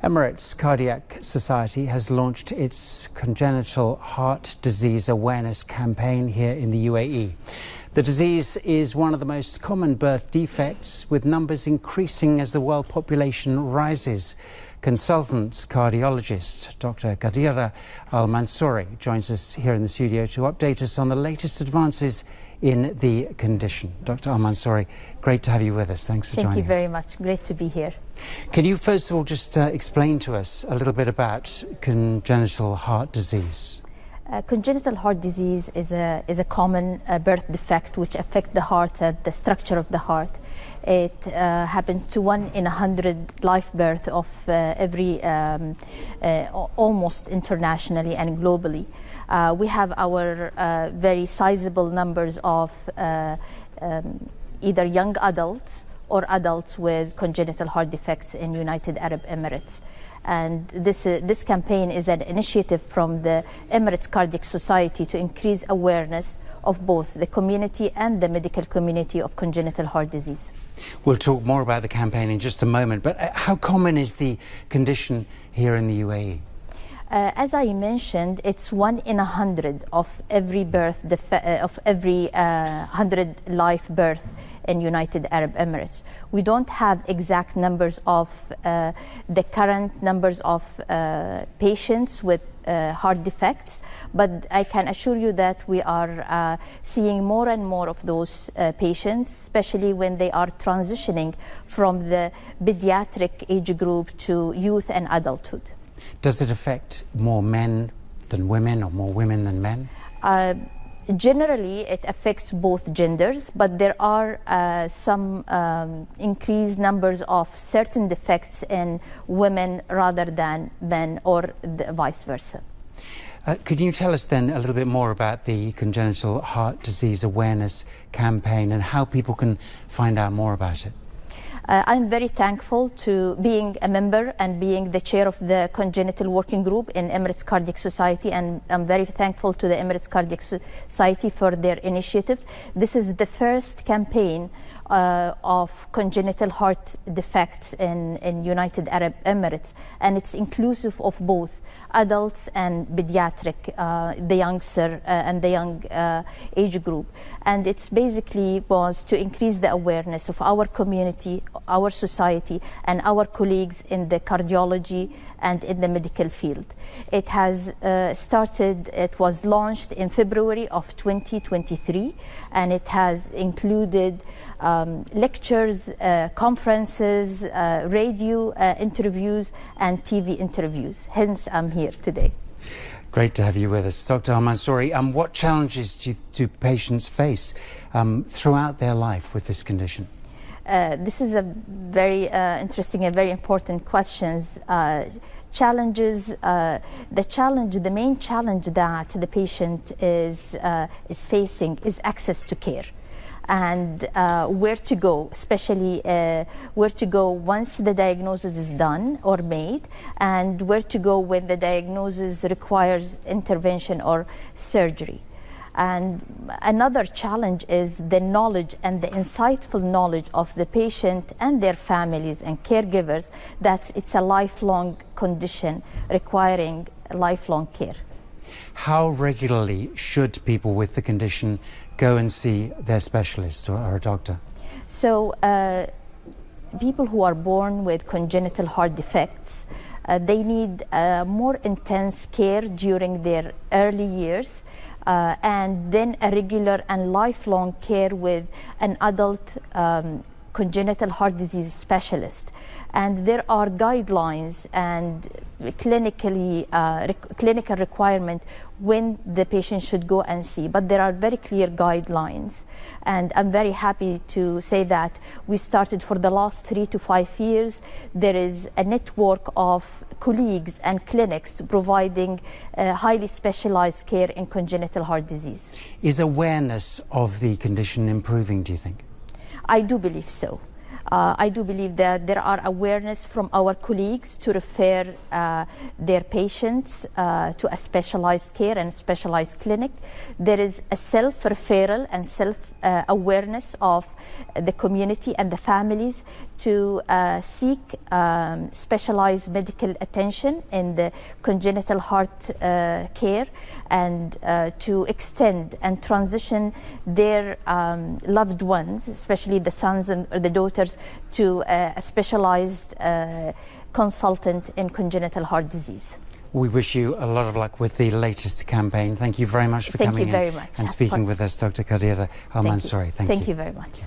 Emirates Cardiac Society has launched its Congenital Heart Disease Awareness campaign here in the UAE. The disease is one of the most common birth defects, with numbers increasing as the world population rises. Consultant cardiologist Dr. Ghadeera Al Mansoori joins us here in the studio to update us on the latest advances in the condition. Dr. Al Mansoori, great to have you with us. Thanks for joining us. Thank you very much. Great to be here. Can you first of all just explain to us a little bit about congenital heart disease? Congenital heart disease is a common birth defect which affects the heart and the structure of the heart. It happens to 1 in 100 live birth of every almost internationally and globally. We have our very sizable numbers of either young adults or adults with congenital heart defects in United Arab Emirates. And this campaign is an initiative from the Emirates Cardiac Society to increase awareness of both the community and the medical community of congenital heart disease. We'll talk more about the campaign in just a moment, but how common is the condition here in the UAE? As I mentioned, it's 1 in 100 of every birth, of every 100 live birth in United Arab Emirates. We don't have exact numbers of the current numbers of patients with heart defects, but I can assure you that we are seeing more and more of those patients, especially when they are transitioning from the pediatric age group to youth and adulthood. Does it affect more men than women or more women than men? Generally, it affects both genders, but there are some increased numbers of certain defects in women rather than men, or vice versa. Could you tell us then a little bit more about the Congenital Heart Disease Awareness campaign and how people can find out more about it? I'm very thankful to being a member and being the chair of the Congenital Working Group in Emirates Cardiac Society, and I'm very thankful to the Emirates Cardiac Society for their initiative. This is the first campaign of congenital heart defects in United Arab Emirates, and it's inclusive of both adults and pediatric, the youngster and the young age group. And it's basically was to increase the awareness of our community, our society, and our colleagues in the cardiology and in the medical field. It has it was launched in February of 2023, and it has included lectures, conferences, radio interviews, and TV interviews. Hence, I'm here today. Great to have you with us. Dr. Al Mansoori, what challenges do patients face throughout their life with this condition? This is a very interesting and very important questions. Challenges, the main challenge that the patient is facing is access to care, and where to go, especially where to go once the diagnosis is done or made, and where to go when the diagnosis requires intervention or surgery. And another challenge is the knowledge and the insightful knowledge of the patient and their families and caregivers that it's a lifelong condition requiring lifelong care. How regularly should people with the condition go and see their specialist or a doctor? So people who are born with congenital heart defects, they need more intense care during their early years, and then a regular and lifelong care with an adult congenital heart disease specialist. And there are guidelines and clinical requirement when the patient should go and see, but there are very clear guidelines. And I'm very happy to say that we started for the last 3 to 5 years. There is a network of colleagues and clinics providing highly specialized care in congenital heart disease. Is awareness of the condition improving, do you think? I do believe so. I do believe that there are awareness from our colleagues to refer their patients to a specialized care and specialized clinic. There is a self-referral and self-awareness of the community and the families to seek specialized medical attention in the congenital heart care, and to extend and transition their loved ones, especially the sons and or the daughters, to a specialized consultant in congenital heart disease. We wish you a lot of luck with the latest campaign. Thank you very much for coming in and speaking with us, Dr. Ghadeera Al Mansoori. Thank you very much.